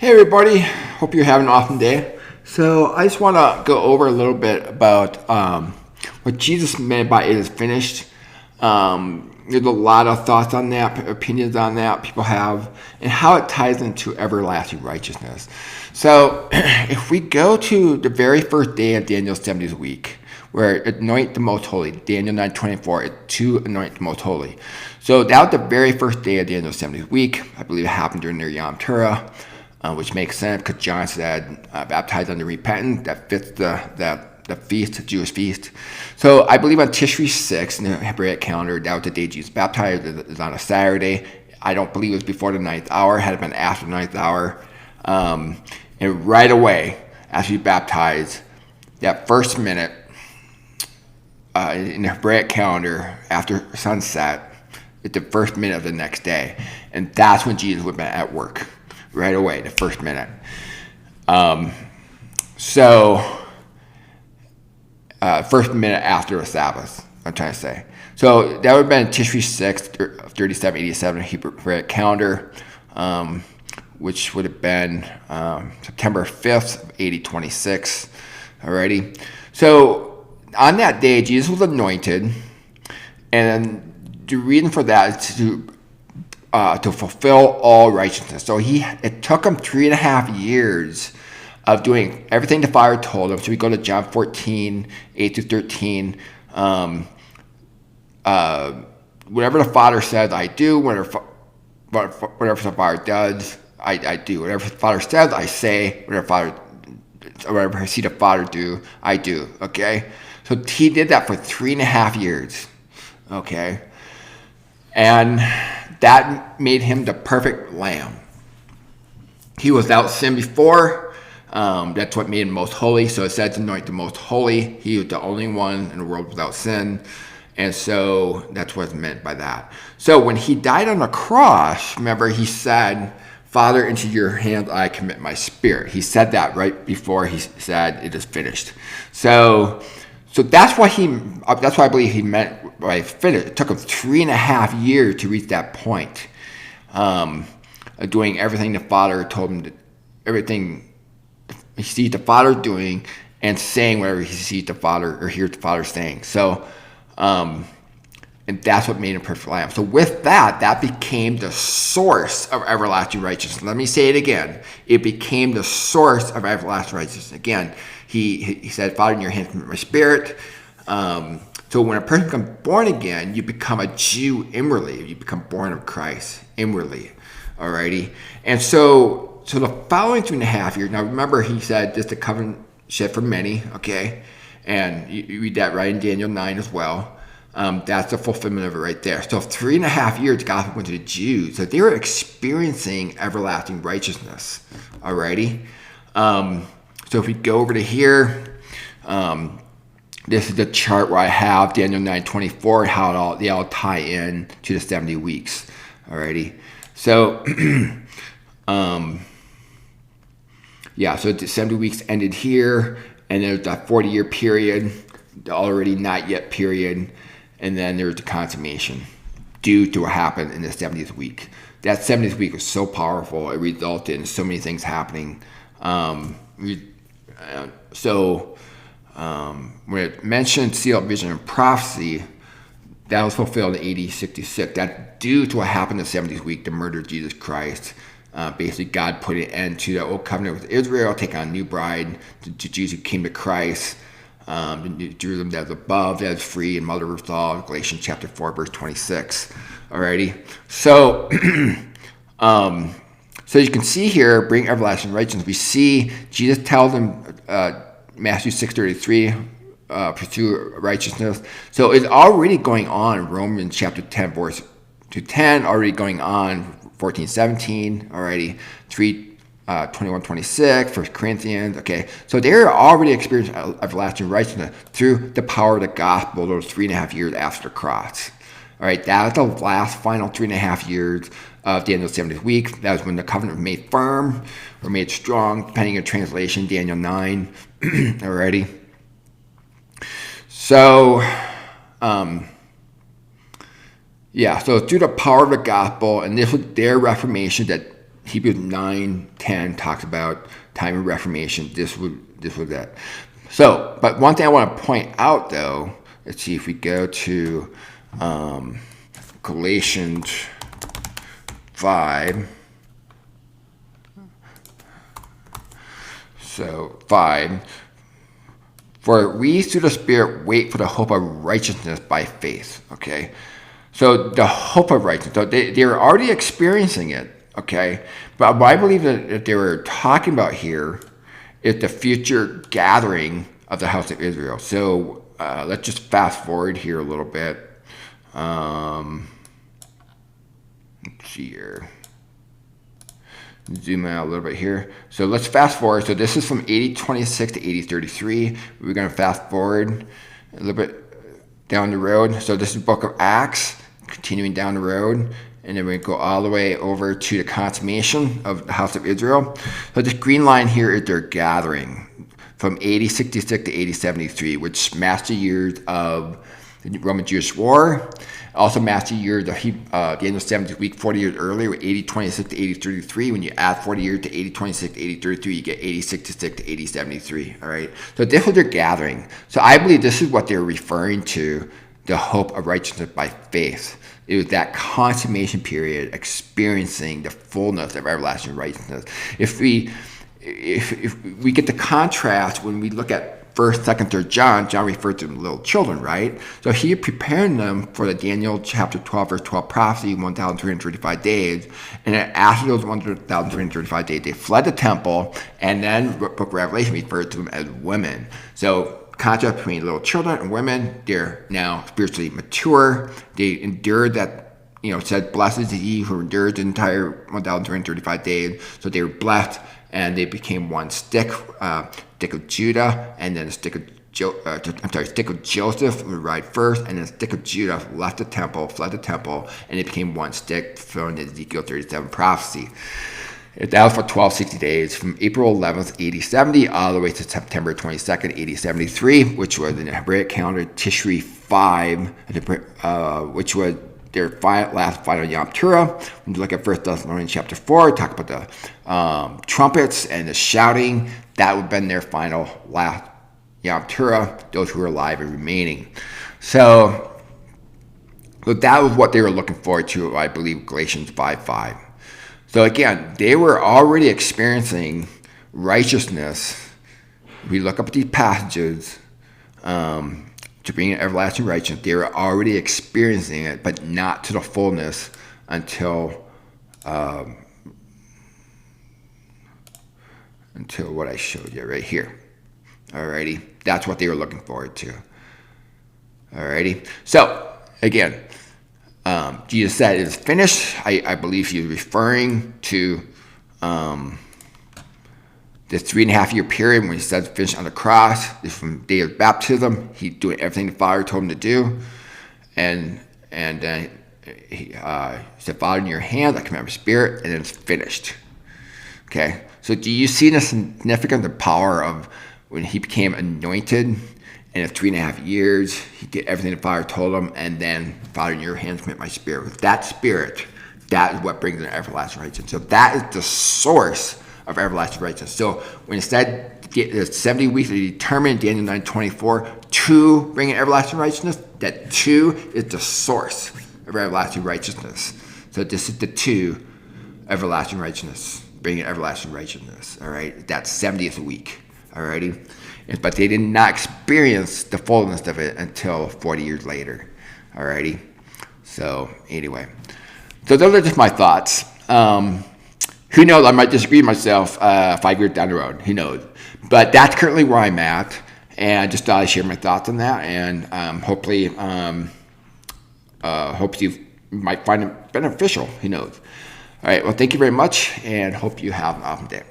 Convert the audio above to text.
Hey everybody, hope you're having an awesome day. So I just want to go over a little bit about what Jesus meant by it is finished. There's a lot of thoughts on that, opinions on that people have, and how it ties into everlasting righteousness. So if we go to the very first day of Daniel's 70th week, where anoint the most holy, Daniel 9:24, to anoint the most holy. So that was the very first day of Daniel's 70th week. I believe it happened during their Yom Teruah. Which makes sense because John said, baptized unto repentance. That fits the feast, the Jewish feast. So I believe on Tishri 6 in the Hebraic calendar, that was the day Jesus baptized. It was on a Saturday. I don't believe it was before the ninth hour. Had it been after the ninth hour. And right away, after you baptize, that first minute in the Hebraic calendar, after sunset, it's the first minute of the next day. And that's when Jesus would have been at work. Right away, the first minute. First minute after the Sabbath, I'm trying to say. So that would have been Tishri 6, 3787 Hebraic calendar, which would have been September 5th, 8026. Alrighty. So on that day, Jesus was anointed, and the reason for that is to fulfill all righteousness. So it took him 3.5 years of doing everything the Father told him. So we go to John 14, 8 through 13. Whatever the Father says, I do. Whatever the Father does, I do. Whatever the Father says, I say. Whatever I see the Father do, I do. Okay? So he did that for 3.5 years. Okay? And that made him the perfect lamb. He was without sin before. That's what made him most holy. So it says anoint the most holy. He was the only one in the world without sin. And so that's what's meant by that. So when he died on the cross, remember he said, Father, into your hands I commit my spirit. He said that right before he said it is finished. So that's what I believe he meant by finished. It took him 3.5 years to reach that point. Doing everything the Father told him, everything he sees the Father doing, and saying whatever he sees the Father or hears the Father saying. So, and that's what made him perfect lamb. So with that became the source of everlasting righteousness. Let me say it again. It became the source of everlasting righteousness. Again, he said, Father, in your hands commit my spirit. So when a person becomes born again, you become a Jew inwardly. You become born of Christ inwardly. Alrighty? And so the following 2.5 years, now remember he said, this is the covenant shed for many, okay? And you read that right in Daniel 9 as well. That's the fulfillment of it right there. So 3.5 years, the gospel went to the Jews. So they were experiencing everlasting righteousness. Alrighty? So if we go over to here, this is the chart where I have Daniel 9:24, how they all tie in to the 70 weeks. Alrighty. So, so the 70 weeks ended here, and there's that 40-year period, the already not yet period, and then there's the consummation due to what happened in the 70th week. That 70th week was so powerful, it resulted in so many things happening. When it mentioned seal, vision, and prophecy, that was fulfilled in AD 66. That due to what happened in the 70th week, the murder of Jesus Christ. Basically, God put an end to the old covenant with Israel, taking on a new bride to Jews who came to Christ. Jerusalem that is above, that is free, and mother of all, Galatians chapter 4, verse 26. Alrighty. So, so you can see here, bring everlasting righteousness. We see Jesus tells them, Matthew 6:33, pursue righteousness. So it's already going on in Romans chapter 10, verse 10, already going on 14:17, already 21:26, 1 Corinthians. Okay, so they're already experiencing everlasting righteousness through the power of the gospel those 3.5 years after the cross. All right, that was the last final 3.5 years of Daniel's 70th week. That was when the covenant was made firm or made strong, depending on translation, Daniel 9. Alrighty. So, so through the power of the gospel, and this was their reformation that Hebrews 9:10 talks about time of reformation. This was that. So, but one thing I want to point out, though, let's see if we go to Galatians 5. So 5. For we through the Spirit wait for the hope of righteousness by faith. Okay, so the hope of righteousness. So they were already experiencing it. Okay, but what I believe that they were talking about here is the future gathering of the house of Israel. So let's just fast forward here a little bit. Let's see here. Zoom out a little bit here. So let's fast forward. So this is from 80:26 to 80:33. We're going to fast forward a little bit down the road. So this is the book of Acts, continuing down the road. And then we go all the way over to the consummation of the house of Israel. So this green line here is their gathering from 80:66 to 80:73, which matched the years of the Roman-Jewish War. Also matched the years of the end of 70th week 40 years earlier with 80:26 to 80:33. When you add 40 years to 80:26 to 80:33, you get 80:66 to 80:73. All right. So this was their gathering. So I believe this is what they're referring to, the hope of righteousness by faith. It was that consummation period, experiencing the fullness of everlasting righteousness. If we get the contrast when we look at 1st, 2nd, 3rd John, John refers to little children, right? So he preparing them for the Daniel chapter 12, verse 12 prophecy, 1,335 days. And then after those 1,335 days, they fled the temple, and then book of Revelation refers to them as women. So contrast between little children and women, they're now spiritually mature. They endured that, it said, blessed is he who endures the entire 1,335 days. So they were blessed, and they became one stick of Judah, and then a stick of stick of Joseph would ride first, and then a stick of Judah fled the temple, and it became one stick, fulfilling the Ezekiel 37 prophecy. That was for 1260 days, from April 11th, 8070, all the way to September 22nd, 8073, which was in the Hebraic calendar, Tishri 5, which was their last final Yom Teruah. When you look at 1 Thessalonians chapter 4, talk about the trumpets and the shouting. That would have been their final last Yom Teruah, those who were alive and remaining. So that was what they were looking forward to, I believe, Galatians 5:5. So again, they were already experiencing righteousness. We look up at these passages to bring in everlasting righteousness. They were already experiencing it, but not to the fullness until what I showed you right here. Alrighty, that's what they were looking forward to. Alrighty, so again, Jesus said it is finished. I believe he was referring to the 3.5 year period when he said finished on the cross. This is from the day of baptism. He's doing everything the Father told him to do. And he said, Father, in your hands, I command my spirit, and then it's finished. Okay, so do you see the significance, the power of when he became anointed? And in 3.5 years, he did everything the Father told him, and then, Father, in your hands commit my spirit. With that spirit, that is what brings in everlasting righteousness. So that is the source of everlasting righteousness. So when it said the 70 weeks are determined, Daniel 9:24, to bring in everlasting righteousness, that 2 is the source of everlasting righteousness. So this is the 2, everlasting righteousness, bringing everlasting righteousness. All right, that's 70th week. All righty. But they did not experience the fullness of it until 40 years later. Alrighty. So anyway, so those are just my thoughts. Who knows? I might disagree with myself 5 years down the road. Who knows? But that's currently where I'm at, and I just thought I'd share my thoughts on that, and hopefully, hope you might find it beneficial. Who knows? All right. Well, thank you very much, and hope you have an awesome day.